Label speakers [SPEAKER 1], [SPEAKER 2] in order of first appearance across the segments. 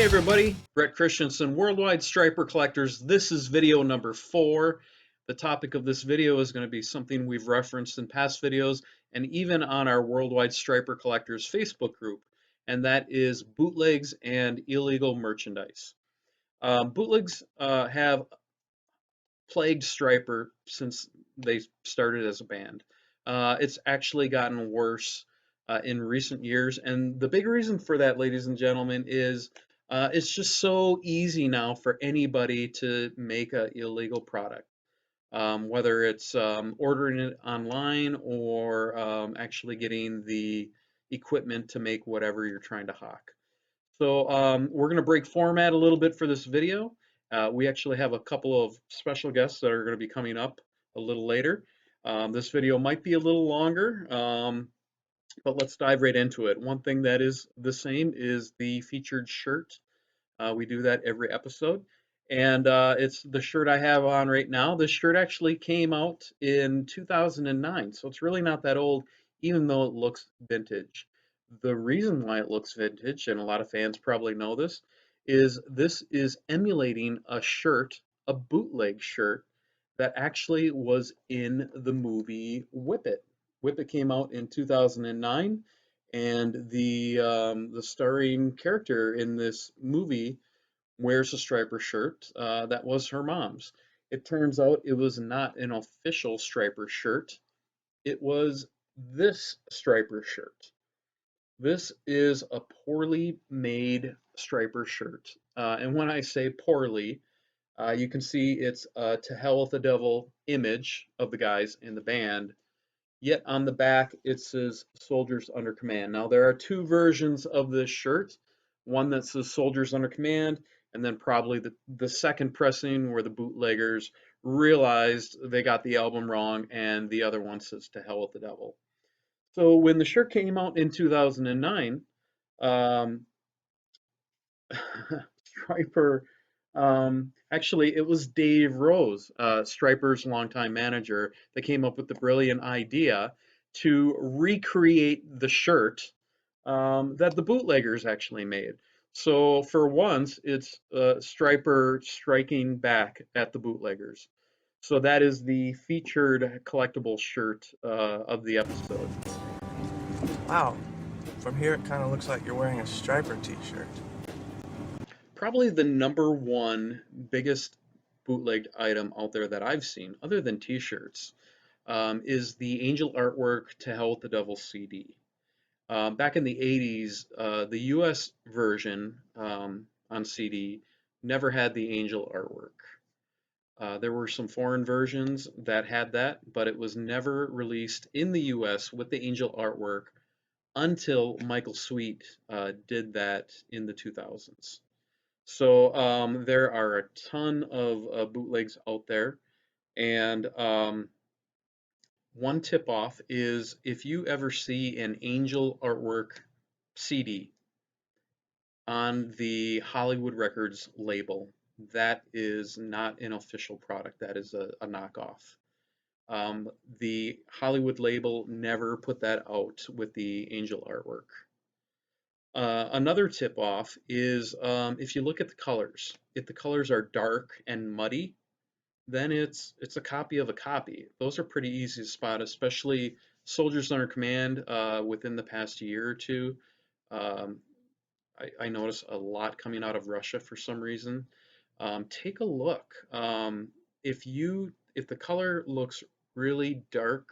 [SPEAKER 1] everybody, Brett Christensen, Worldwide Stryper Collectors. This is video number 4. The topic of this video is going to be something we've referenced in past videos and even on our Worldwide Stryper Collectors Facebook group, and that is bootlegs and illegal merchandise. Bootlegs have plagued Stryper since they started as a band. It's actually gotten worse in recent years, and the big reason for that, ladies and gentlemen, is it's just so easy now for anybody to make an illegal product, whether it's ordering it online or actually getting the equipment to make whatever you're trying to hawk. So we're going to break format a little bit for this video. We actually have a couple of special guests that are going to be coming up a little later. This video might be a little longer, but let's dive right into it. One thing that is the same is the featured shirt. We do that every episode. And it's the shirt I have on right now. This shirt actually came out in 2009, so it's really not that old, even though it looks vintage. The reason why it looks vintage, and a lot of fans probably know this is emulating a shirt, a bootleg shirt, that actually was in the movie Whip It. Whip It came out in 2009, and the starring character in this movie wears a Stryper shirt that was her mom's. It turns out it was not an official Stryper shirt. It was this Stryper shirt. This is a poorly made Stryper shirt. And when I say poorly, you can see it's To Hell with the Devil image of the guys in the band. Yet on the back, it says Soldiers Under Command. Now, there are two versions of this shirt. One that says Soldiers Under Command, and then probably the second pressing where the bootleggers realized they got the album wrong, and the other one says To Hell with the Devil. So when the shirt came out in 2009, um, Stryper, actually, it was Dave Rose, Stryper's longtime manager, that came up with the brilliant idea to recreate the shirt that the bootleggers actually made. So for once, it's Stryper striking back at the bootleggers. So that is the featured collectible shirt of the episode.
[SPEAKER 2] Wow, from here it kind of looks like you're wearing a Stryper t-shirt.
[SPEAKER 1] Probably the number one biggest bootlegged item out there that I've seen, other than t-shirts, is the Angel Artwork To Hell with the Devil CD. Back in the 80s, the US version on CD never had the Angel artwork. There were some foreign versions that had that, but it was never released in the US with the Angel artwork until Michael Sweet did that in the 2000s. So there are a ton of bootlegs out there, and one tip off is if you ever see an Angel artwork CD on the Hollywood Records label, that is not an official product. That is a knockoff. The Hollywood label never put that out with the Angel artwork. Another tip off is if you look at the colors, if the colors are dark and muddy, then it's a copy of a copy. Those are pretty easy to spot, especially Soldiers Under Command within the past year or two. Um, I notice a lot coming out of Russia for some reason. Take a look. If the color looks really dark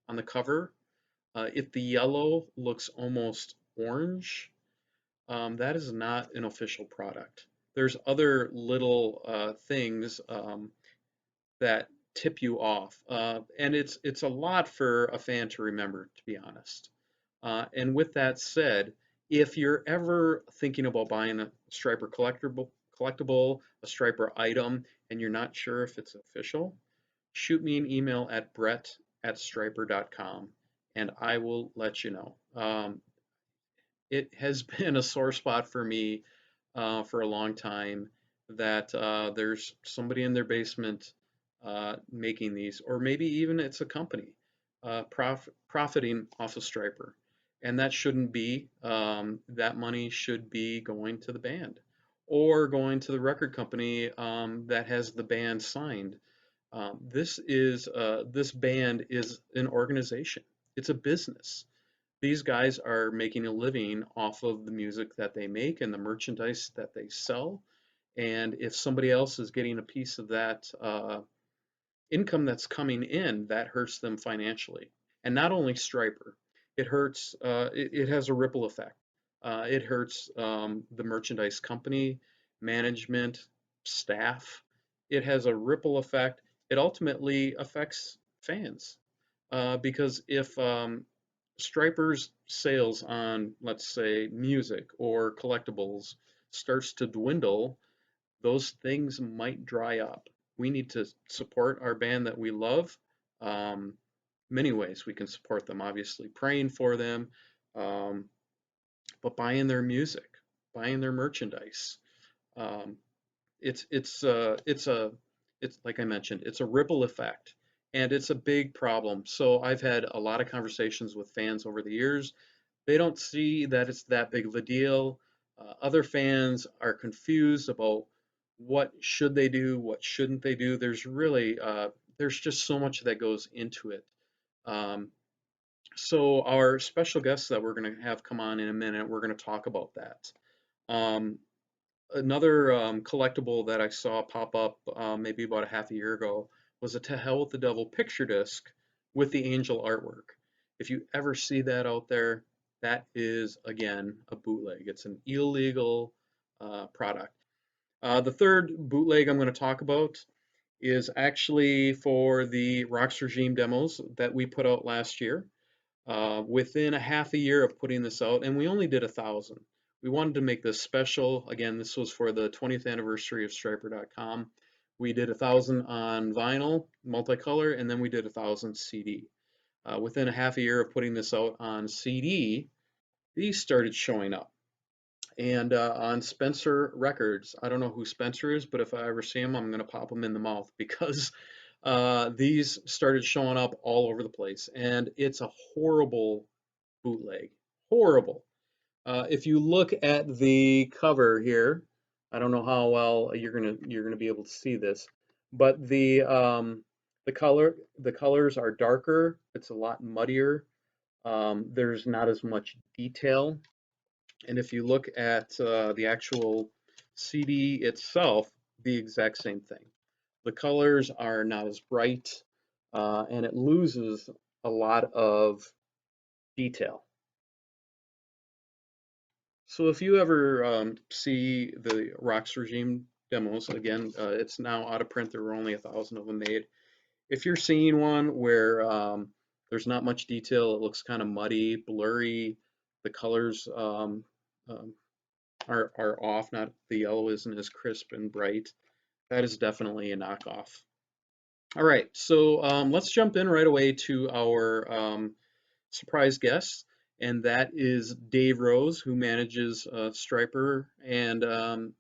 [SPEAKER 1] on the cover, if the yellow looks almost orange, that is not an official product. There's other little things that tip you off, and it's a lot for a fan to remember, to be honest. And with that said, if you're ever thinking about buying a Stryper collectible, a Stryper item, and you're not sure if it's official, shoot me an email at brett@stryper.com, and I will let you know. It has been a sore spot for me for a long time that there's somebody in their basement making these, or maybe even it's a company profiting off of Stryper. And that shouldn't be. That money should be going to the band or going to the record company that has the band signed. This band is an organization. It's a business. These guys are making a living off of the music that they make and the merchandise that they sell. And if somebody else is getting a piece of that income that's coming in, that hurts them financially. And not only Stryper, it has a ripple effect. It hurts the merchandise company, management, staff. It has a ripple effect. It ultimately affects fans because if Stryper's sales on, let's say, music or collectibles starts to dwindle, those things might dry up. We need to support our band that we love. Um, Many ways we can support them, obviously, praying for them, um, but buying their music, buying their merchandise. Um, it's like I mentioned, it's a ripple effect, and it's a big problem. So I've had a lot of conversations with fans over the years. They don't see that it's that big of a deal. Other fans are confused about what should they do, what shouldn't they do. There's just so much that goes into it. Um, so our special guests that we're going to have come on in a minute, we're going to talk about that. Um, Another collectible that I saw pop up maybe about a half a year ago was a To Hell with the Devil picture disc with the angel artwork. If you ever see that out there, that is, again, a bootleg. It's an illegal product. The third bootleg I'm going to talk about is actually for the Rocks Regime demos that we put out last year. Within a half a year of putting this out, and we only did 1,000. We wanted to make this special. Again, this was for the 20th anniversary of Stryper.com. We did 1,000 on vinyl, multicolor, and then we did 1,000 CD. Within a half a year of putting this out on CD, these started showing up. And on Spencer Records, I don't know who Spencer is, but if I ever see him, I'm going to pop him in the mouth because these started showing up all over the place. And it's a horrible bootleg. Horrible. If you look at the cover here, I don't know how well you're gonna be able to see this, but the colors are darker. It's a lot muddier. There's not as much detail. And if you look at the actual CD itself, the exact same thing. The colors are not as bright, and it loses a lot of detail. So if you ever see the Rocks Regime demos, again, it's now out of print. There were only 1,000 of them made. If you're seeing one where there's not much detail, it looks kind of muddy, blurry, the colors um, are off, not the yellow isn't as crisp and bright, that is definitely a knockoff. All right, so let's jump in right away to our surprise guest, and that is Dave Rose, who manages Stryper and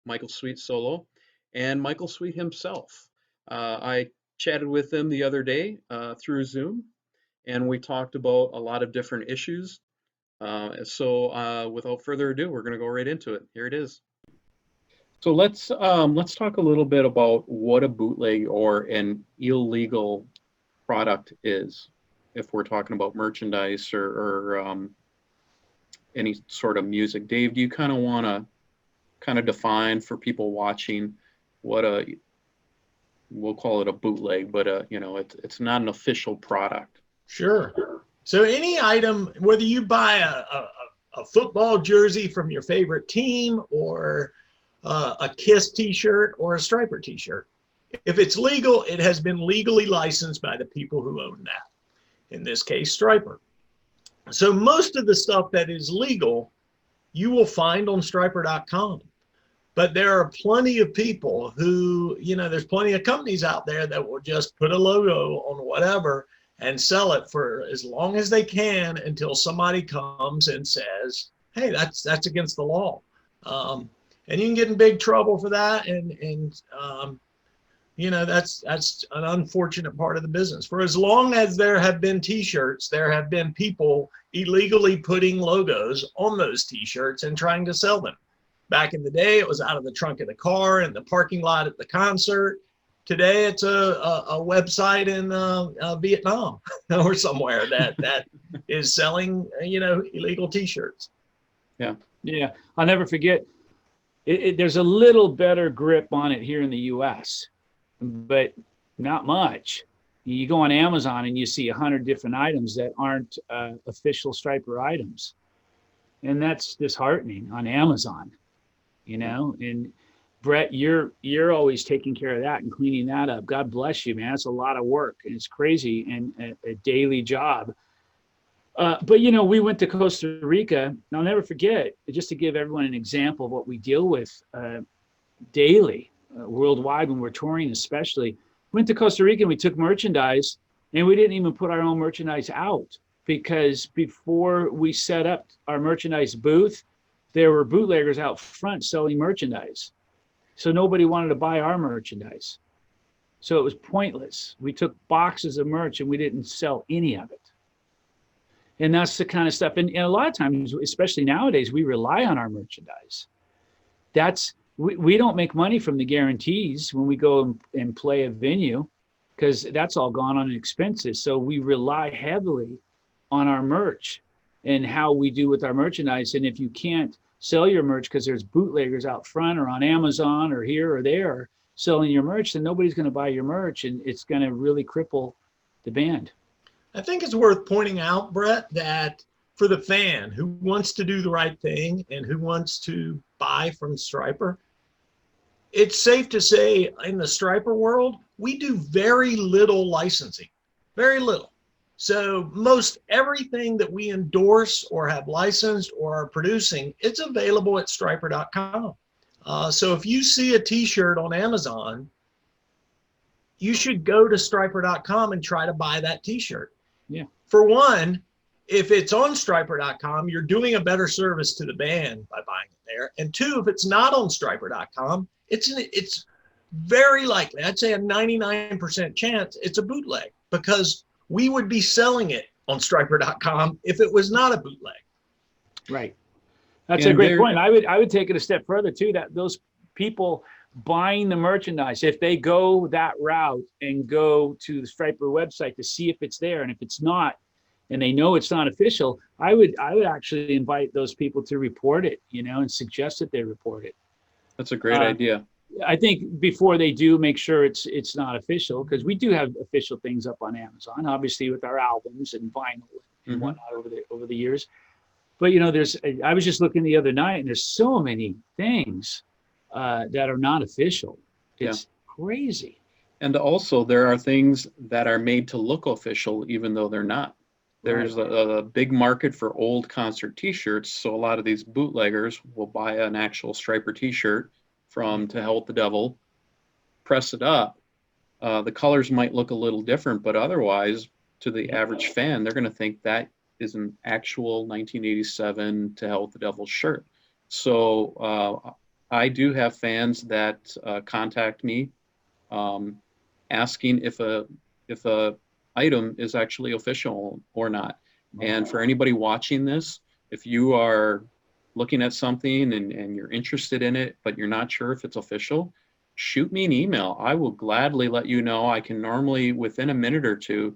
[SPEAKER 1] Michael Sweet solo, and Michael Sweet himself. I chatted with him the other day through Zoom, and we talked about a lot of different issues. So without further ado, we're going to go right into it. Here it is. So let's talk a little bit about what a bootleg or an illegal product is, if we're talking about merchandise or any sort of music. Dave, do you kind of want to kind of define for people watching what we'll call it a bootleg, but it's not an official product.
[SPEAKER 3] Sure. So any item, whether you buy a football jersey from your favorite team or a KISS t-shirt or a Stryper t-shirt, if it's legal, it has been legally licensed by the people who own that. In this case, Stryper. So most of the stuff that is legal, you will find on Stryper.com. But there are plenty of people who, there's plenty of companies out there that will just put a logo on whatever and sell it for as long as they can until somebody comes and says, hey, that's against the law. And you can get in big trouble for that. And that's an unfortunate part of the business. For as long as there have been t-shirts, there have been people illegally putting logos on those t-shirts and trying to sell them. Back in the day, it was out of the trunk of the car in the parking lot at the concert. Today, it's a website in Vietnam or somewhere that is selling, illegal T-shirts.
[SPEAKER 1] Yeah.
[SPEAKER 4] Yeah, I'll never forget. There's a little better grip on it here in the U.S., but not much. You go on Amazon and you see 100 different items that aren't official Stryper items, and that's disheartening on Amazon, And Brett, you're always taking care of that and cleaning that up. God bless you, man. It's a lot of work and it's crazy and a daily job. But we went to Costa Rica, and I'll never forget, just to give everyone an example of what we deal with daily, worldwide when we're touring especially. Went to Costa Rica and we took merchandise, and we didn't even put our own merchandise out, because before we set up our merchandise booth, there were bootleggers out front selling merchandise. So nobody wanted to buy our merchandise. So it was pointless. We took boxes of merch and we didn't sell any of it. And that's the kind of stuff. And a lot of times, especially nowadays, we rely on our merchandise. We don't make money from the guarantees when we go and play a venue, because that's all gone on expenses. So we rely heavily on our merch and how we do with our merchandise. And if you can't sell your merch because there's bootleggers out front or on Amazon or here or there selling your merch, then nobody's going to buy your merch, and it's going to really cripple the band.
[SPEAKER 3] I think it's worth pointing out, Brett, that for the fan who wants to do the right thing and who wants to buy from Stryper, it's safe to say in the Stryper world, we do very little licensing, very little. So most everything that we endorse or have licensed or are producing, it's available at Stryper.com. So if you see a T-shirt on Amazon, you should go to Stryper.com and try to buy that T-shirt.
[SPEAKER 4] Yeah.
[SPEAKER 3] For one, if it's on Stryper.com, you're doing a better service to the band by buying it there. And two, if it's not on Stryper.com, it's very likely, I'd say a 99% chance, it's a bootleg, because we would be selling it on Stryper.com if it was not a bootleg.
[SPEAKER 4] Right. That's a great point. I would take it a step further too, that those people buying the merchandise, if they go that route and go to the Stryper website to see if it's there, and if it's not, and they know it's not official, I would actually invite those people to report it, and suggest that they report it.
[SPEAKER 1] That's a great idea.
[SPEAKER 4] I think before they do, make sure it's not official, because we do have official things up on Amazon, obviously with our albums and vinyl and whatnot over the years. But I was just looking the other night, and there's so many things that are not official. It's crazy.
[SPEAKER 1] And also, there are things that are made to look official, even though they're not. There's a big market for old concert T-shirts, so a lot of these bootleggers will buy an actual Stryper T-shirt from To Hell with the Devil, press it up. The colors might look a little different, but otherwise, to the average fan, they're going to think that is an actual 1987 To Hell with the Devil shirt. So I do have fans that contact me asking if a item is actually official or not. And for anybody watching this, if you are looking at something and you're interested in it, but you're not sure if it's official, shoot me an email. I will gladly let you know. I can normally, within a minute or two,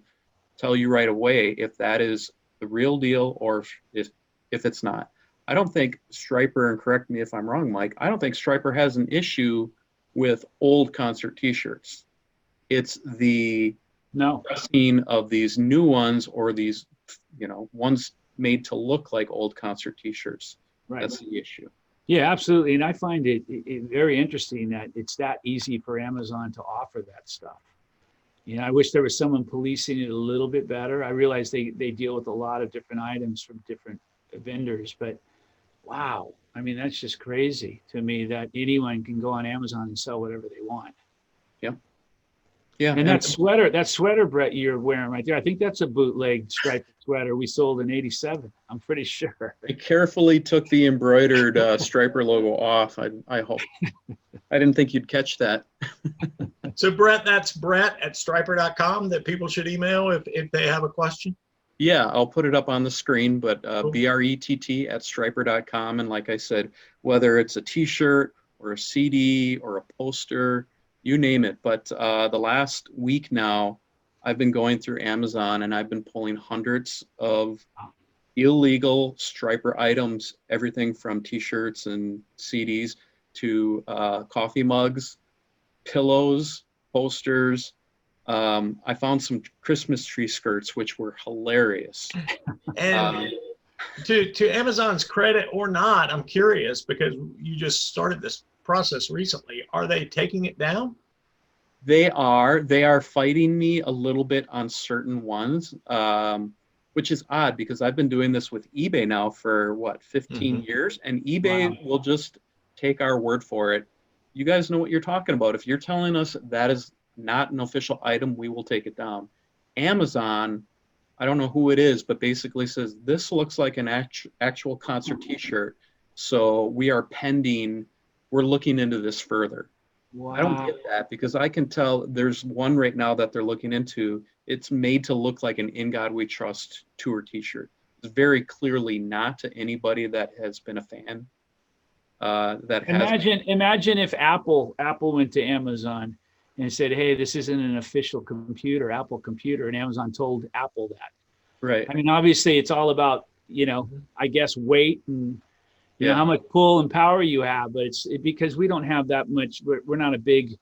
[SPEAKER 1] tell you right away if that is the real deal or if it's not. I don't think Stryper, and correct me if I'm wrong, Mike, I don't think Stryper has an issue with old concert T-shirts. It's the dressing of these new ones, or these, ones made to look like old concert T-shirts. Right. That's the issue.
[SPEAKER 4] Yeah, absolutely. And I find it very interesting that it's that easy for Amazon to offer that stuff. I wish there was someone policing it a little bit better. I realize they deal with a lot of different items from different vendors, but wow. I mean, that's just crazy to me that anyone can go on Amazon and sell whatever they want.
[SPEAKER 1] Yeah. Yeah.
[SPEAKER 4] And that sweater, Brett, you're wearing right there, I think that's a bootleg striped sweater we sold in '87. I'm pretty sure.
[SPEAKER 1] I carefully took the embroidered Stryper logo off. I hope. I didn't think you'd catch that.
[SPEAKER 3] So Brett, that's Brett at Stryper.com that people should email if they have a question.
[SPEAKER 1] Yeah, I'll put it up on the screen, but
[SPEAKER 3] Cool.
[SPEAKER 1] BRETT at Stryper.com. And like I said, whether it's a t-shirt or a CD or a poster, you name it. But the last week now, I've been going through Amazon and I've been pulling hundreds of illegal Stryper items, everything from t-shirts and CDs to coffee mugs, pillows, posters. I found some Christmas tree skirts, which were hilarious.
[SPEAKER 3] And
[SPEAKER 1] Um,
[SPEAKER 3] to Amazon's credit or not, I'm curious because you just started this process recently. Are they taking it down?
[SPEAKER 1] they are fighting me a little bit on certain ones, which is odd because I've been doing this with eBay now for what, 15 years, and eBay
[SPEAKER 4] Wow.
[SPEAKER 1] will just take our word for it. You guys know what you're talking about. If you're telling us that is not an official item, we will take it down. Amazon, I don't know who it is, but basically says this looks like an actual concert T-shirt, so we are pending. We're looking into this further. I don't
[SPEAKER 4] Wow.
[SPEAKER 1] get that because I can tell there's one right now that they're looking into. It's made to look like an In God We Trust tour T-shirt. It's very clearly not to anybody that has been a fan. That has
[SPEAKER 4] Imagine if Apple went to Amazon and said, "Hey, this isn't an official computer, Apple computer," and Amazon told Apple that.
[SPEAKER 1] right.
[SPEAKER 4] I mean, obviously, it's all about, I guess, weight and
[SPEAKER 1] Yeah,
[SPEAKER 4] how much pull and power you have, but because we don't have that much. We're not a big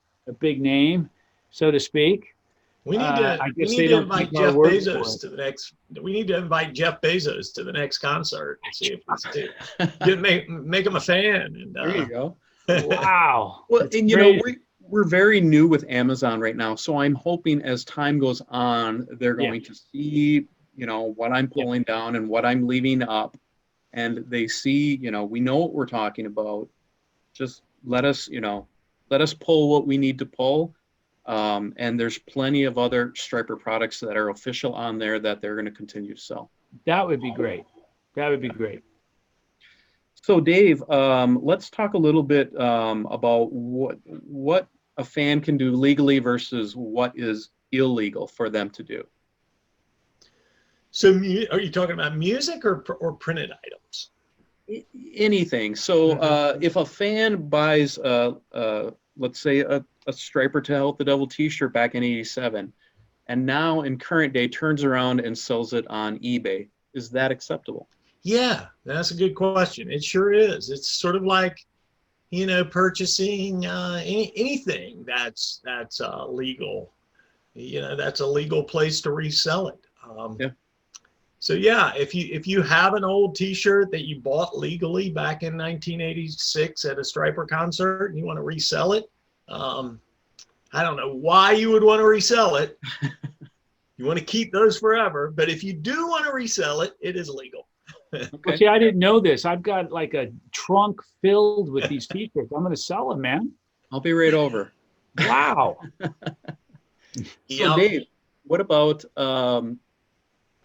[SPEAKER 4] name, so to speak.
[SPEAKER 3] We need
[SPEAKER 4] I
[SPEAKER 3] we
[SPEAKER 4] guess
[SPEAKER 3] need
[SPEAKER 4] they
[SPEAKER 3] to
[SPEAKER 4] don't
[SPEAKER 3] invite
[SPEAKER 4] take our
[SPEAKER 3] Jeff
[SPEAKER 4] word for
[SPEAKER 3] Bezos
[SPEAKER 4] it.
[SPEAKER 3] to the next. We need to invite Jeff Bezos to the next concert and see if we make him a fan. And
[SPEAKER 1] there you go.
[SPEAKER 4] Wow,
[SPEAKER 1] Well,
[SPEAKER 4] it's
[SPEAKER 1] and
[SPEAKER 4] crazy.
[SPEAKER 1] we're very new with Amazon right now, so I'm hoping as time goes on, they're
[SPEAKER 4] Yeah,
[SPEAKER 1] going to see, what I'm
[SPEAKER 4] yeah.
[SPEAKER 1] pulling down and what I'm leaving up, and they see, we know what we're talking about. Just let us pull what we need to pull. And there's plenty of other Stryper products that are official on there that they're going to continue to sell.
[SPEAKER 4] That would be great. That would be great.
[SPEAKER 1] So Dave, let's talk a little bit about what a fan can do legally versus what is illegal for them to do.
[SPEAKER 3] So, are you talking about music or printed items?
[SPEAKER 1] Anything. So if a fan buys, let's say, a Stryper to Help the Devil T-shirt back in '87, and now in current day turns around and sells it on eBay, is that acceptable?
[SPEAKER 3] Yeah, that's a good question. It sure is. It's sort of like, purchasing anything that's legal. That's a legal place to resell it.
[SPEAKER 1] Yeah.
[SPEAKER 3] So yeah, if you have an old T-shirt that you bought legally back in 1986 at a Stryper concert and you want to resell it, I don't know why you would want to resell it. You want to keep those forever, but if you do want to resell it, it is legal.
[SPEAKER 1] Okay.
[SPEAKER 4] Well, see, I didn't know this. I've got like a trunk filled with these T-shirts. I'm going to sell them, man.
[SPEAKER 1] I'll be right over.
[SPEAKER 4] Wow.
[SPEAKER 1] So Dave, what about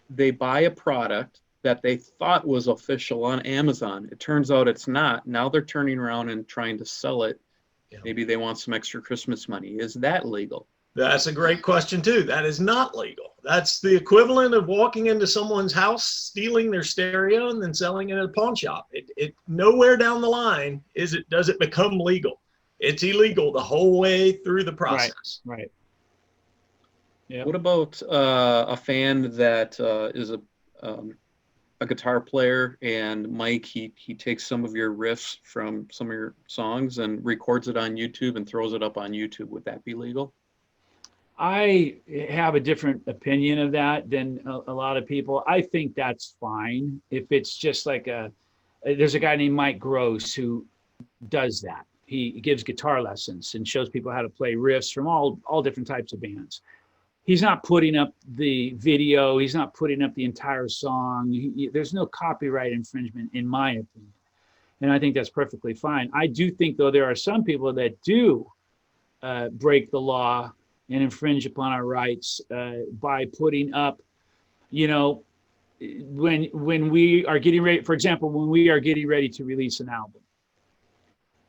[SPEAKER 1] they buy a product that they thought was official on Amazon? It turns out it's not. Now they're turning around and trying to sell it.
[SPEAKER 3] Yeah.
[SPEAKER 1] Maybe they want some extra Christmas money. Is that legal?
[SPEAKER 3] That's a great question too. That is not legal. That's the equivalent of walking into someone's house, stealing their stereo, and then selling it at a pawn shop. It nowhere down the line does it become legal. It's illegal the whole way through the process.
[SPEAKER 4] Right. Yeah.
[SPEAKER 1] What about a fan that is a guitar player, and Mike, he takes some of your riffs from some of your songs and records it on YouTube and throws it up on YouTube? Would that be legal?
[SPEAKER 4] I have a different opinion of that than a lot of people. I think that's fine if it's just like there's a guy named Mike Gross who does that. He gives guitar lessons and shows people how to play riffs from all different types of bands. He's not putting up the video. He's not putting up the entire song. There's no copyright infringement, in my opinion. And I think that's perfectly fine. I do think, though, there are some people that do break the law and infringe upon our rights by putting up, when we are getting ready, for example, when we are getting ready to release an album,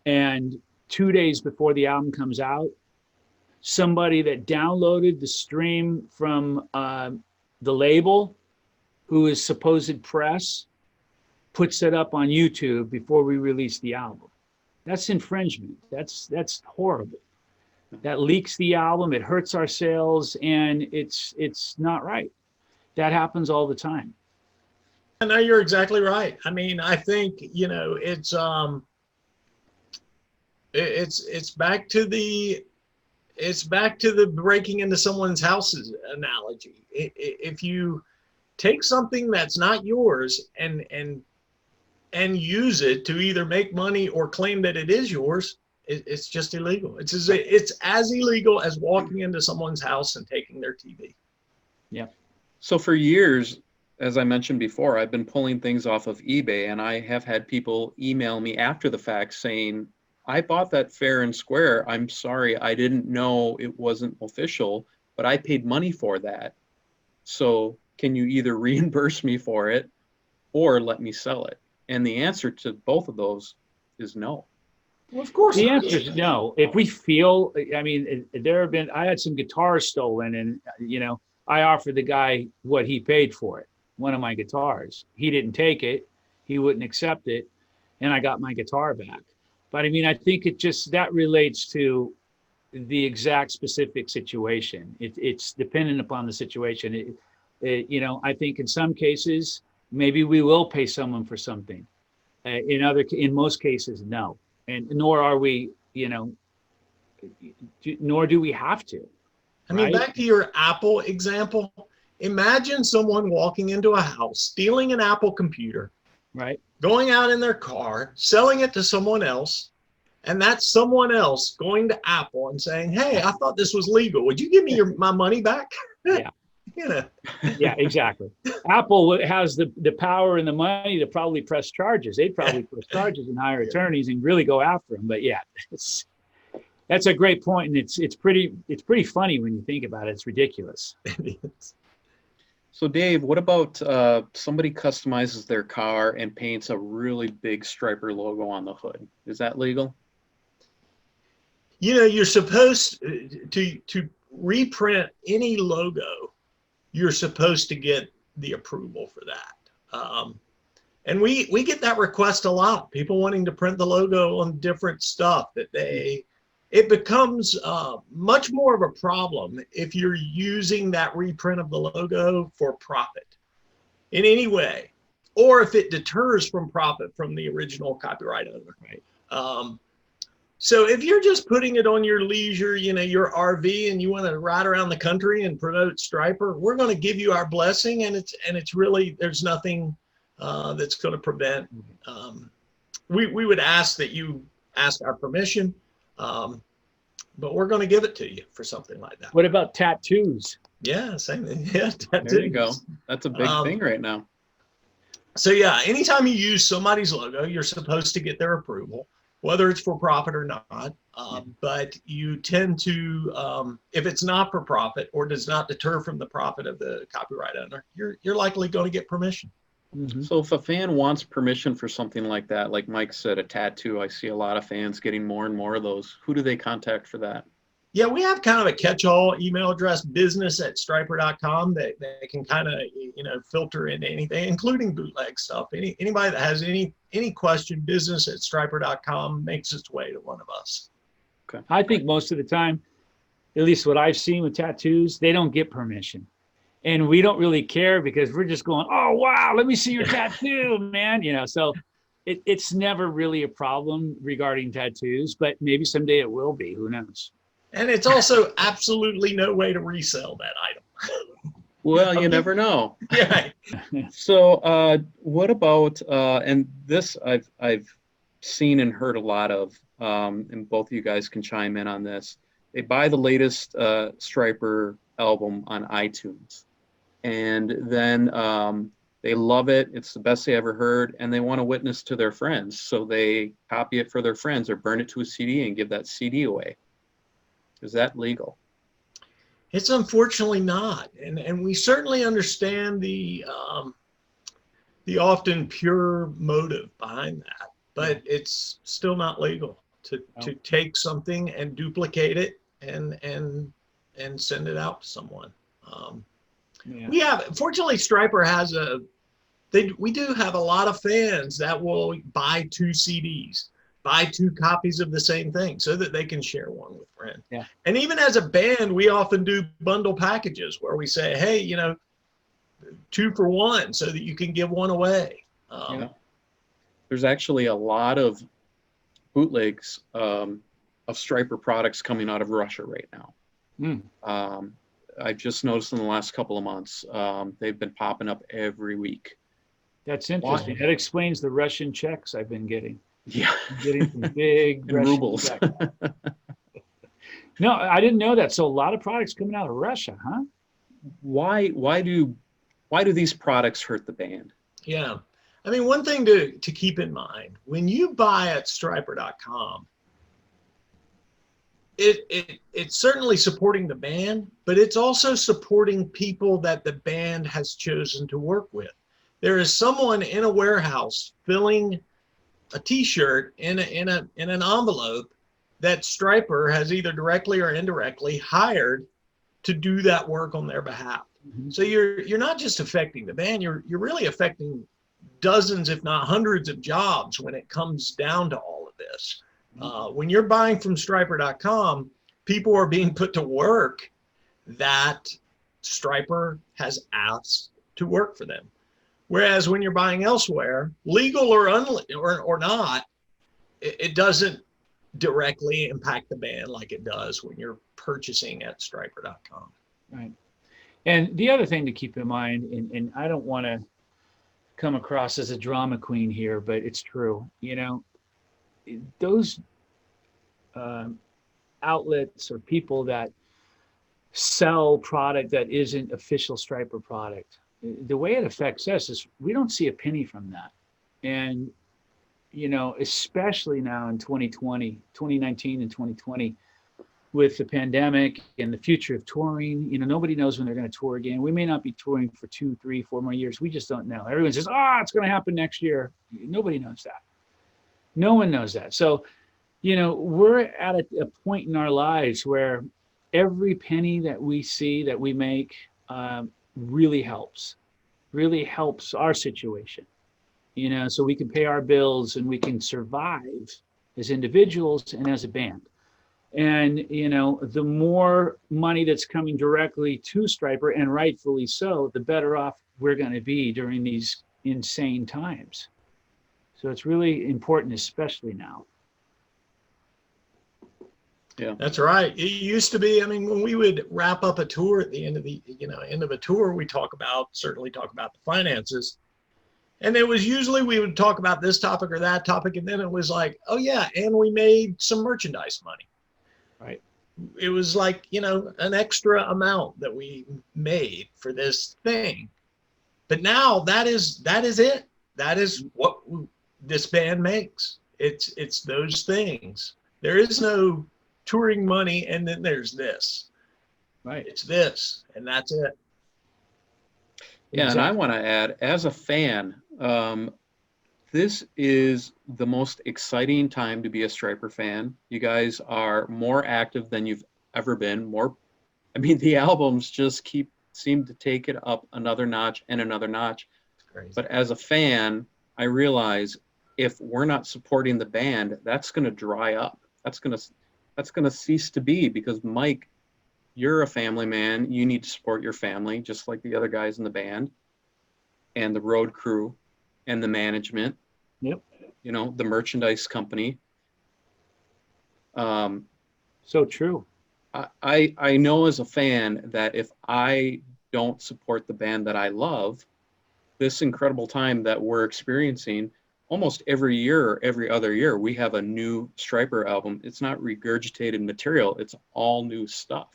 [SPEAKER 4] and 2 days before the album comes out, somebody that downloaded the stream from the label who is supposed press puts it up on YouTube before we release the album. That's infringement. That's horrible. That leaks the album. It hurts our sales, and it's not right. That happens all the time.
[SPEAKER 3] No, you're exactly right. I mean, I think, you know, it's back to the breaking into someone's houses analogy. If you take something that's not yours and use it to either make money or claim that it is yours, it's just illegal. It's as illegal as walking into someone's house and taking their TV.
[SPEAKER 4] Yeah.
[SPEAKER 1] So for years, as I mentioned before, I've been pulling things off of eBay, and I have had people email me after the fact saying, I bought that fair and square. I'm sorry, I didn't know it wasn't official, but I paid money for that. So can you either reimburse me for it or let me sell it? And the answer to both of those is no.
[SPEAKER 3] Well, of course.
[SPEAKER 4] The answer is no. If we feel, I mean, I had some guitars stolen, and, you know, I offered the guy what he paid for it, one of my guitars. He didn't take it. He wouldn't accept it. And I got my guitar back. But I mean, I think that relates to the exact specific situation. It's dependent upon the situation. You know, I think in some cases, maybe we will pay someone for something. In most cases, no. And nor are we, you know, nor do we have to.
[SPEAKER 3] I mean,
[SPEAKER 4] right?
[SPEAKER 3] back to your Apple example, imagine someone walking into a house, stealing an Apple computer,
[SPEAKER 4] Right.
[SPEAKER 3] going out in their car, selling it to someone else, and that's someone else going to Apple and saying, hey, I thought this was legal. Would you give me my money back?
[SPEAKER 4] Yeah.
[SPEAKER 3] You know.
[SPEAKER 4] Yeah, exactly. Apple has the power and the money to probably press charges. They'd probably press charges and hire attorneys and really go after them. But yeah, that's a great point, and it's pretty funny when you think about it. It's ridiculous.
[SPEAKER 1] So Dave, what about somebody customizes their car and paints a really big Stryper logo on the hood? Is that legal?
[SPEAKER 3] You know, you're supposed to reprint any logo. You're supposed to get the approval for that. And we get that request a lot. People wanting to print the logo on different stuff it becomes much more of a problem if you're using that reprint of the logo for profit in any way, or if it deters from profit from the original copyright owner.
[SPEAKER 4] Right.
[SPEAKER 3] So if you're just putting it on your leisure, you know, your RV, and you want to ride around the country and promote Stryper, we're going to give you our blessing, and it's really, there's nothing that's going to prevent. We would ask that you ask our permission, but we're going to give it to you for something like that.
[SPEAKER 4] What about tattoos?
[SPEAKER 3] Yeah, same thing. Yeah, tattoos.
[SPEAKER 1] There you go. That's a big thing right now.
[SPEAKER 3] So yeah, anytime you use somebody's logo, you're supposed to get their approval, whether it's for profit or not. But you tend to, if it's not for profit or does not deter from the profit of the copyright owner, you're likely going to get permission.
[SPEAKER 4] Mm-hmm.
[SPEAKER 1] So if a fan wants permission for something like that, like Mike said, a tattoo, I see a lot of fans getting more and more of those. Who do they contact for that?
[SPEAKER 3] Yeah, we have kind of a catch-all email address, business@stryper.com, that can kind of, you know, filter into anything, including bootleg stuff. Anybody that has any question, business@stryper.com makes its way to one of us.
[SPEAKER 1] Okay.
[SPEAKER 4] I think most of the time, at least what I've seen with tattoos, they don't get permission. And we don't really care because we're just going, oh, wow, let me see your tattoo, man. You know, so it's never really a problem regarding tattoos, but maybe someday it will be. Who knows?
[SPEAKER 3] And it's also absolutely no way to resell that item.
[SPEAKER 1] Well, you never know.
[SPEAKER 3] Yeah.
[SPEAKER 1] So what about, and this I've seen and heard a lot of, and both of you guys can chime in on this. They buy the latest Stryper album on iTunes, and then they love it. It's the best they ever heard, and they want to witness to their friends. So they copy it for their friends or burn it to a CD and give that CD away. Is that legal?
[SPEAKER 3] It's unfortunately not, and we certainly understand the often pure motive behind that, but it's still not legal to take something and duplicate it and send it out to someone.
[SPEAKER 4] Yeah.
[SPEAKER 3] Fortunately, Stryper has we do have a lot of fans that will buy 2 CDs, buy 2 copies of the same thing so that they can share one with friends.
[SPEAKER 4] Yeah.
[SPEAKER 3] And even as a band, we often do bundle packages where we say, hey, 2 for 1 so that you can give one away.
[SPEAKER 1] Yeah. There's actually a lot of bootlegs of Stryper products coming out of Russia right now. I've just noticed in the last couple of months, they've been popping up every week.
[SPEAKER 4] That's interesting.
[SPEAKER 1] Why?
[SPEAKER 4] That explains the Russian checks I've been getting.
[SPEAKER 1] Yeah.
[SPEAKER 4] I'm getting some big
[SPEAKER 1] In
[SPEAKER 4] Russian
[SPEAKER 1] rubles.
[SPEAKER 4] checks. No, I didn't know that. So a lot of products coming out of Russia, huh?
[SPEAKER 1] Why do these products hurt the band?
[SPEAKER 3] Yeah. I mean, one thing to keep in mind, when you buy at Stryper.com, it's certainly supporting the band, but it's also supporting people that the band has chosen to work with. There is someone in a warehouse filling a T-shirt in an envelope that Stryper has either directly or indirectly hired to do that work on their behalf.
[SPEAKER 4] Mm-hmm.
[SPEAKER 3] So you're not just affecting the band, you're really affecting dozens, if not hundreds of jobs when it comes down to all of this. When you're buying from Stryper.com, people are being put to work that Stryper has asked to work for them. Whereas when you're buying elsewhere, legal or not, it doesn't directly impact the band like it does when you're purchasing at Stryper.com.
[SPEAKER 4] Right. And the other thing to keep in mind, and I don't want to come across as a drama queen here, but it's true. Those outlets or people that sell product that isn't official Stryper product, the way it affects us is we don't see a penny from that. And, especially now in 2019 and 2020, with the pandemic and the future of touring, nobody knows when they're going to tour again. We may not be touring for 2, 3, 4 more years. We just don't know. Everyone says, it's going to happen next year. Nobody knows that. No one knows that. So, we're at a point in our lives where every penny that we see that we make really helps our situation, so we can pay our bills and we can survive as individuals and as a band. And, the more money that's coming directly to Stryper, and rightfully so, the better off we're going to be during these insane times. So it's really important, especially now.
[SPEAKER 3] Yeah, that's right. It used to be, when we would wrap up a tour at the end of a tour, we certainly talk about the finances. And it was usually we would talk about this topic or that topic. And then it was like, oh yeah, and we made some merchandise money.
[SPEAKER 4] Right.
[SPEAKER 3] It was like, an extra amount that we made for this thing. But now that is it. That is what this band makes. It's those things. There is no touring money and then there's this.
[SPEAKER 4] Right.
[SPEAKER 3] It's this and that's it.
[SPEAKER 1] Yeah, exactly. And I want to add, as a fan, this is the most exciting time to be a Stryper fan. You guys are more active than you've ever been. The albums just seem to take it up another notch and another notch. But as a fan, I realize if we're not supporting the band, that's going to dry up. That's going to cease to be, because Mike, you're a family man. You need to support your family, just like the other guys in the band and the road crew and the management.
[SPEAKER 4] Yep.
[SPEAKER 1] The merchandise company.
[SPEAKER 4] So true.
[SPEAKER 1] I know as a fan that if I don't support the band that I love, this incredible time that we're experiencing, almost every year or every other year, we have a new Stryper album. It's not regurgitated material. It's all new stuff.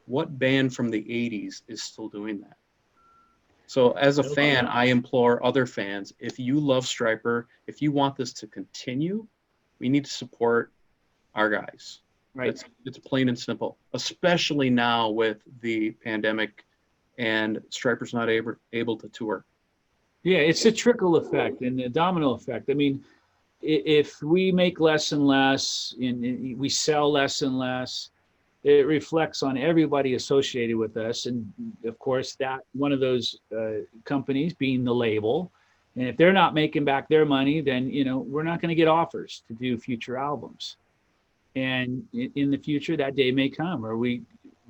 [SPEAKER 1] What band from the 80s is still doing that? So as a fan, I implore other fans, if you love Stryper, if you want this to continue, we need to support our guys.
[SPEAKER 4] Right.
[SPEAKER 1] It's plain and simple, especially now with the pandemic and Stryper's not able to tour.
[SPEAKER 4] Yeah, it's a trickle effect and a domino effect. If we make less and less and we sell less and less, it reflects on everybody associated with us. And of course, that one of those companies being the label. And if they're not making back their money, then, you know, we're not going to get offers to do future albums. And in the future, that day may come, or we're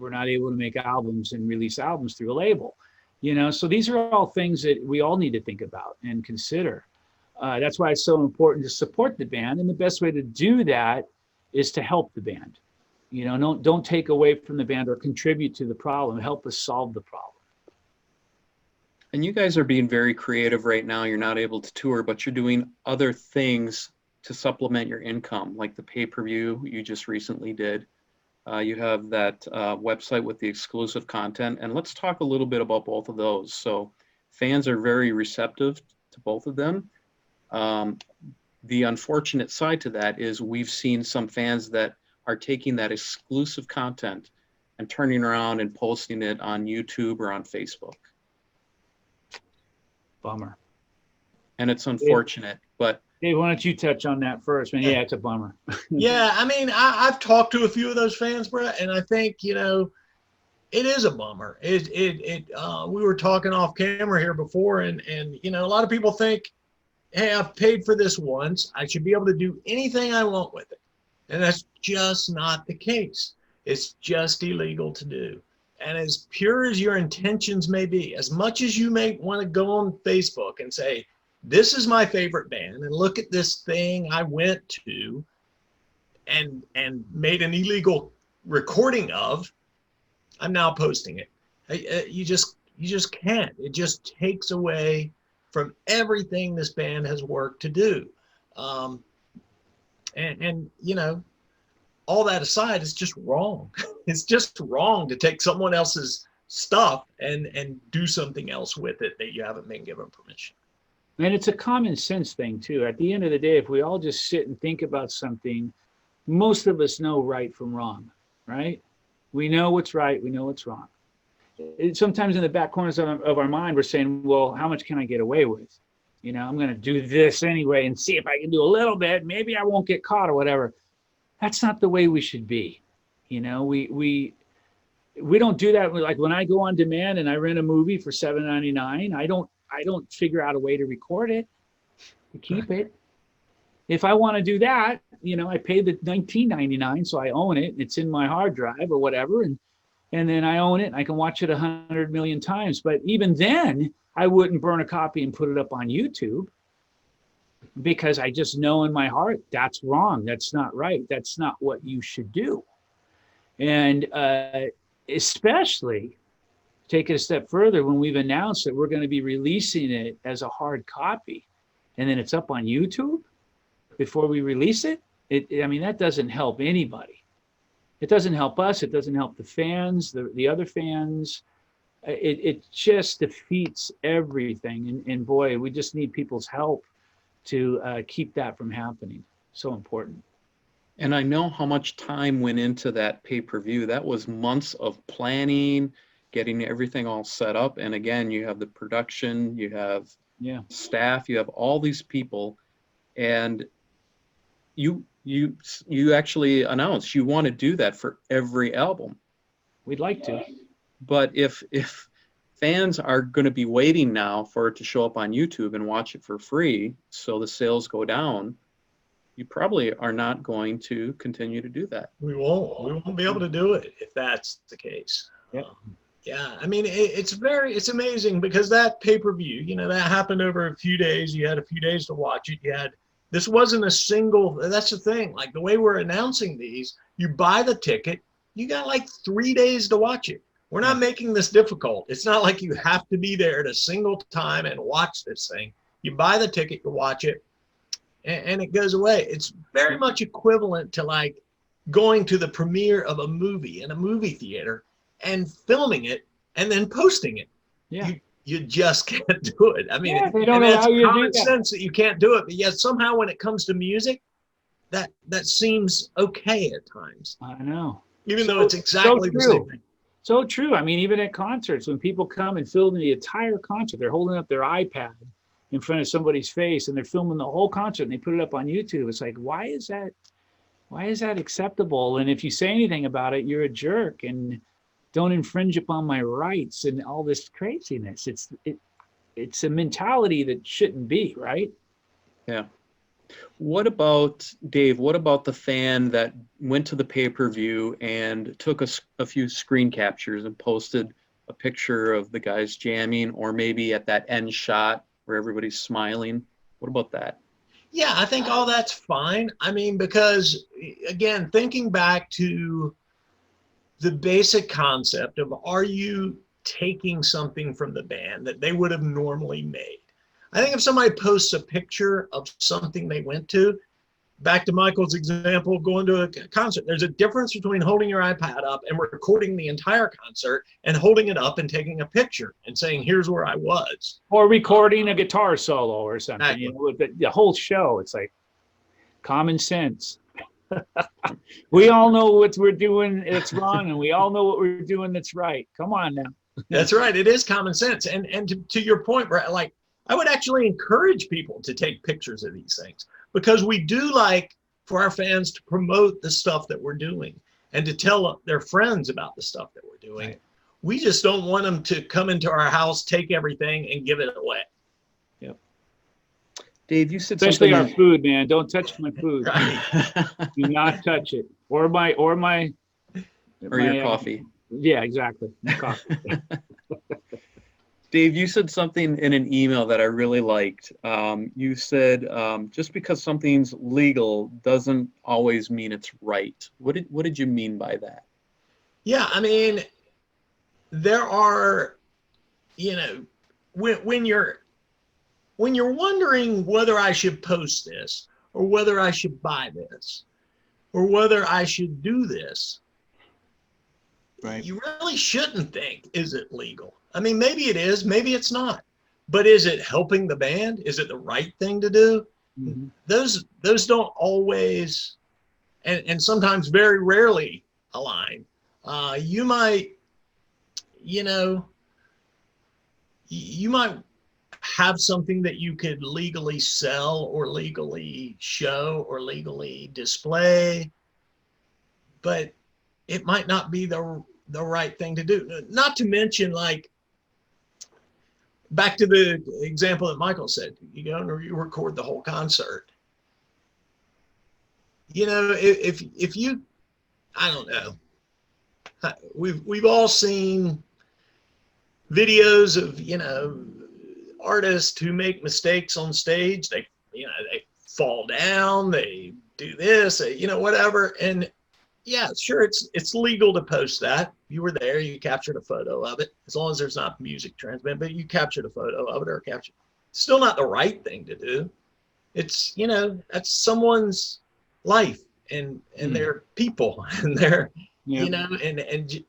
[SPEAKER 4] not able to make albums and release albums through a label. You know, so these are all things that we all need to think about and consider. That's why it's so important to support the band. And the best way to do that is to help the band. You know, don't take away from the band or contribute to the problem. Help us solve the problem.
[SPEAKER 1] And you guys are being very creative right now. You're not able to tour, but you're doing other things to supplement your income, like the pay-per-view you just recently did. You have that website with the exclusive content. And let's talk a little bit about both of those. So fans are very receptive to both of them. The unfortunate side to that is we've seen some fans that are taking that exclusive content and turning around and posting it on YouTube or on Facebook.
[SPEAKER 4] Bummer.
[SPEAKER 1] And it's unfortunate, but
[SPEAKER 4] Dave, why don't you touch on that first? Man, yeah, it's a bummer.
[SPEAKER 3] Yeah, I mean, I've talked to a few of those fans, Brett, and I think, you know, it is a bummer. We were talking off camera here before, and you know, a lot of people think, hey, I've paid for this once. I should be able to do anything I want with it. And that's just not the case. It's just illegal to do. And as pure as your intentions may be, as much as you may want to go on Facebook and say, this is my favorite band, and look at this thing I went to and made an illegal recording of, I'm now posting it. You just can't. It just takes away from everything this band has worked to do. And you know, all that aside, it's just wrong. It's just wrong to take someone else's stuff and do something else with it that you haven't been given permission.
[SPEAKER 4] And it's a common sense thing too. At the end of the day, if we all just sit and think about something, most of us know right from wrong, right? We know what's right, we know what's wrong. Sometimes in the back corners of our mind, we're saying, well, how much can I get away with? You know, I'm going to do this anyway and see if I can do a little bit. Maybe I won't get caught or whatever. That's not the way we should be. You know, we don't do that. Like when I go on demand and I rent a movie for $7.99, I don't figure out a way to record it, to keep it. If I want to do that, you know, I pay the $19.99, so I own it. It's in my hard drive or whatever, and then I own it. And I can watch it 100 million times. But even then, I wouldn't burn a copy and put it up on YouTube because I just know in my heart that's wrong. That's not right. That's not what you should do. And especially take it a step further when we've announced that we're going to be releasing it as a hard copy, and then it's up on YouTube before we release it. I mean, that doesn't help anybody. It doesn't help us. It doesn't help the fans, the other fans. It just defeats everything. And boy, we just need people's help to keep that from happening. So important.
[SPEAKER 1] And I know how much time went into that pay-per-view. That was months of planning, getting everything all set up. And again, you have the production, you have staff, you have all these people, and you actually announced you want to do that for every album.
[SPEAKER 4] We'd like to.
[SPEAKER 1] But if fans are going to be waiting now for it to show up on YouTube and watch it for free, so the sales go down, you probably are not going to continue to do that.
[SPEAKER 3] We won't be able to do it if that's the case.
[SPEAKER 4] Yep.
[SPEAKER 3] Yeah, I mean, it's amazing because that pay-per-view, you know, that happened over a few days. You had a few days to watch it. This wasn't a single, that's the thing. Like the way we're announcing these, you buy the ticket, you got like 3 days to watch it. We're not making this difficult. It's not like you have to be there at a single time and watch this thing. You buy the ticket, you watch it, and it goes away. It's very much equivalent to like going to the premiere of a movie in a movie theater and filming it and then posting it.
[SPEAKER 4] Yeah.
[SPEAKER 3] You just can't do it. I mean,
[SPEAKER 4] they don't allow you to do
[SPEAKER 3] common
[SPEAKER 4] that.
[SPEAKER 3] sense that you can't do it, but yet somehow when it comes to music, that seems okay at times.
[SPEAKER 4] I know.
[SPEAKER 3] Even though it's exactly the same thing.
[SPEAKER 4] So true. I mean, even at concerts, when people come and film the entire concert, they're holding up their iPad in front of somebody's face and they're filming the whole concert and they put it up on YouTube. It's like, why is that? why is that acceptable? And if you say anything about it, you're a jerk and don't infringe upon my rights and all this craziness. It's a mentality that shouldn't be, right?
[SPEAKER 1] Yeah. What about, Dave, what about the fan that went to the pay-per-view and took a few screen captures and posted a picture of the guys jamming, or maybe at that end shot where everybody's smiling? What about that?
[SPEAKER 3] Yeah, I think all that's fine. I mean, because again, thinking back to the basic concept of, are you taking something from the band that they would have normally made? I think if somebody posts a picture of something they went to, back to Michael's example of going to a concert, there's a difference between holding your iPad up and recording the entire concert and holding it up and taking a picture and saying, here's where I was.
[SPEAKER 4] Or recording a guitar solo or something,
[SPEAKER 3] Exactly.
[SPEAKER 4] you know, with the whole show. It's like common sense. We all know what we're doing that's wrong, and we all know what we're doing that's right. Come on now.
[SPEAKER 3] That's right. It is common sense. And to your point, Brett, like, I would actually encourage people to take pictures of these things, because we do like for our fans to promote the stuff that we're doing and to tell their friends about the stuff that we're doing.
[SPEAKER 4] Right.
[SPEAKER 3] We just don't want them to come into our house, take everything, and give it away.
[SPEAKER 1] Yep. Dave, you said
[SPEAKER 4] Especially our
[SPEAKER 1] something.
[SPEAKER 4] food, man. Don't touch my food.
[SPEAKER 3] Right.
[SPEAKER 4] Do not touch it. Or
[SPEAKER 1] Or
[SPEAKER 4] my
[SPEAKER 1] your coffee.
[SPEAKER 4] Yeah, exactly. My coffee.
[SPEAKER 1] Dave, you said something in an email that I really liked. You said just because something's legal doesn't always mean it's right. What did you mean by that?
[SPEAKER 3] Yeah, I mean, there are, you know, when you're wondering whether I should post this or whether I should buy this or whether I should do this,
[SPEAKER 4] Right.
[SPEAKER 3] you really shouldn't think, is it legal? I mean, maybe it is, maybe it's not. But is it helping the band? Is it the right thing to do?
[SPEAKER 4] Mm-hmm.
[SPEAKER 3] Those don't always, and sometimes very rarely align. You might, you know, you might have something that you could legally sell or legally show or legally display, but it might not be the right thing to do. Not to mention, like, back to the example that Michael said, you go and you record the whole concert. You know, if you, I don't know, we've all seen videos of, you know, artists who make mistakes on stage. They fall down, they do this, you know, whatever. And yeah, sure, it's legal to post that. You were there, you captured a photo of it, as long as there's not music transmitted, but you captured a photo of it, or captured. It's still not the right thing to do. It's, you know, that's someone's life and their people and their, you know, and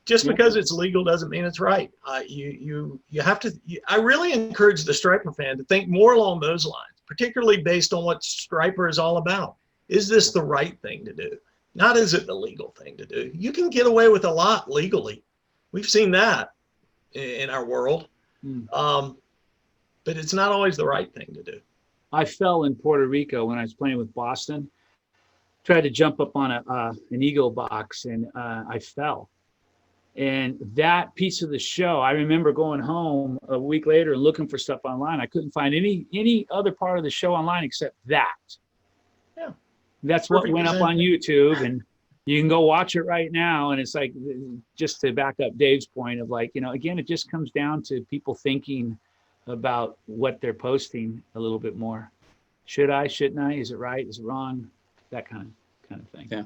[SPEAKER 3] just because it's legal doesn't mean it's right. You have to, I really encourage the Stryper fan to think more along those lines, particularly based on what Stryper is all about. Is this the right thing to do? Not is it the legal thing to do? You can get away with a lot legally. We've seen that in our world. But it's not always the right thing to do.
[SPEAKER 4] I fell in Puerto Rico when I was playing with Boston. Tried to jump up on an ego box, and I fell. And that piece of the show, I remember going home a week later and looking for stuff online. I couldn't find any other part of the show online except that.
[SPEAKER 3] Yeah.
[SPEAKER 4] That's what went up on YouTube, and you can go watch it right now. And it's like, just to back up Dave's point of, like, you know, again, it just comes down to people thinking about what they're posting a little bit more. Should I, shouldn't I? Is it right? Is it wrong? That kind of thing.
[SPEAKER 1] Yeah.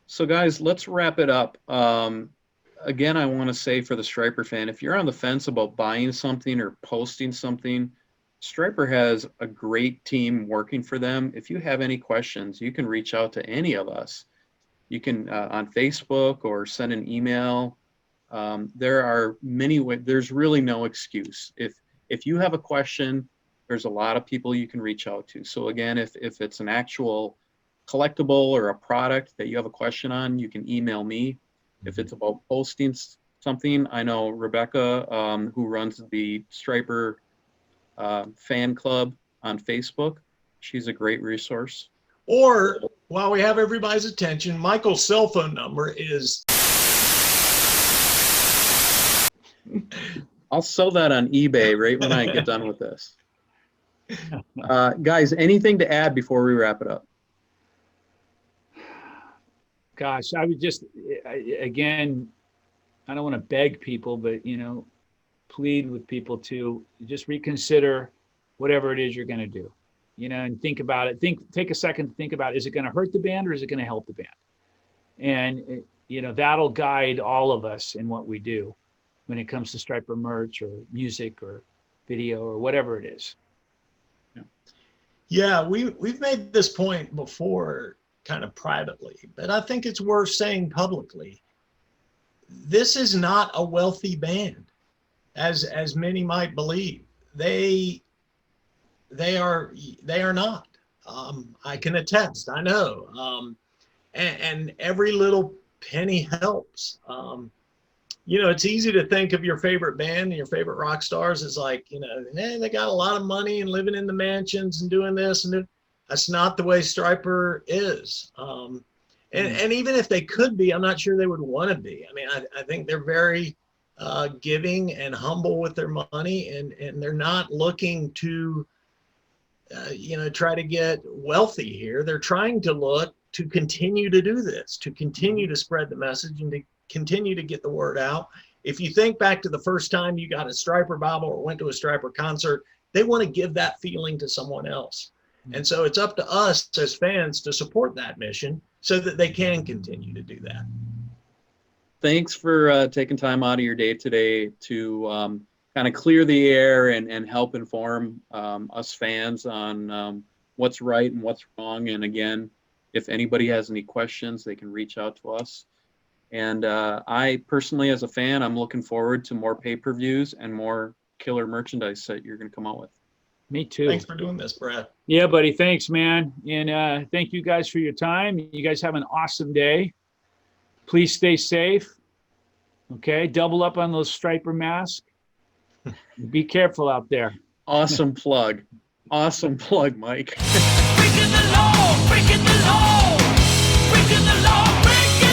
[SPEAKER 1] So guys, let's wrap it up. Again, I want to say for the Stryper fan, if you're on the fence about buying something or posting something, Stryper has a great team working for them. If you have any questions, you can reach out to any of us. You can on Facebook or send an email. There are many ways. There's really no excuse. If you have a question, there's a lot of people you can reach out to. So again, if it's an actual collectible or a product that you have a question on, you can email me. If it's about posting something, I know Rebecca, who runs the Stryper fan club on Facebook. She's a great resource.
[SPEAKER 3] Or while we have everybody's attention, Michael's cell phone number is.
[SPEAKER 1] I'll sell that on eBay right when I get done with this. Guys, anything to add before we wrap it up?
[SPEAKER 4] Gosh, I would just, again, I don't want to beg people, but, plead with people to just reconsider whatever it is you're going to do, and think about it. Take a second to think about, is it going to hurt the band or is it going to help the band? And, that'll guide all of us in what we do when it comes to Stryper merch or music or video or whatever it is.
[SPEAKER 3] Yeah, we've made this point before, kind of privately, but I think it's worth saying publicly. This is not a wealthy band, as many might believe. They are not. I can attest. I know, and every little penny helps. It's easy to think of your favorite band and your favorite rock stars as like, hey, they got a lot of money and living in the mansions and doing this and that's not the way Stryper is. And even if they could be, I'm not sure they would want to be. I mean, I think they're very giving and humble with their money, and they're not looking to, try to get wealthy here. They're trying to look to continue to do this, to continue to spread the message and to continue to get the word out. If you think back to the first time you got a Stryper Bible or went to a Stryper concert, they want to give that feeling to someone else. And so it's up to us as fans to support that mission so that they can continue to do that.
[SPEAKER 1] Thanks for taking time out of your day today to kind of clear the air and help inform us fans on what's right and what's wrong. And again, if anybody has any questions, they can reach out to us. And I personally, as a fan, I'm looking forward to more pay-per-views and more killer merchandise that you're going to come out with.
[SPEAKER 4] Me too.
[SPEAKER 3] Thanks for doing this, Brad.
[SPEAKER 4] Yeah, buddy. Thanks, man. And thank you guys for your time. You guys have an awesome day. Please stay safe. Okay. Double up on those Stryper masks. Be careful out there.
[SPEAKER 1] Awesome plug. Awesome plug, Mike.
[SPEAKER 5] Breaking the law, breaking the law, breaking the law, breaking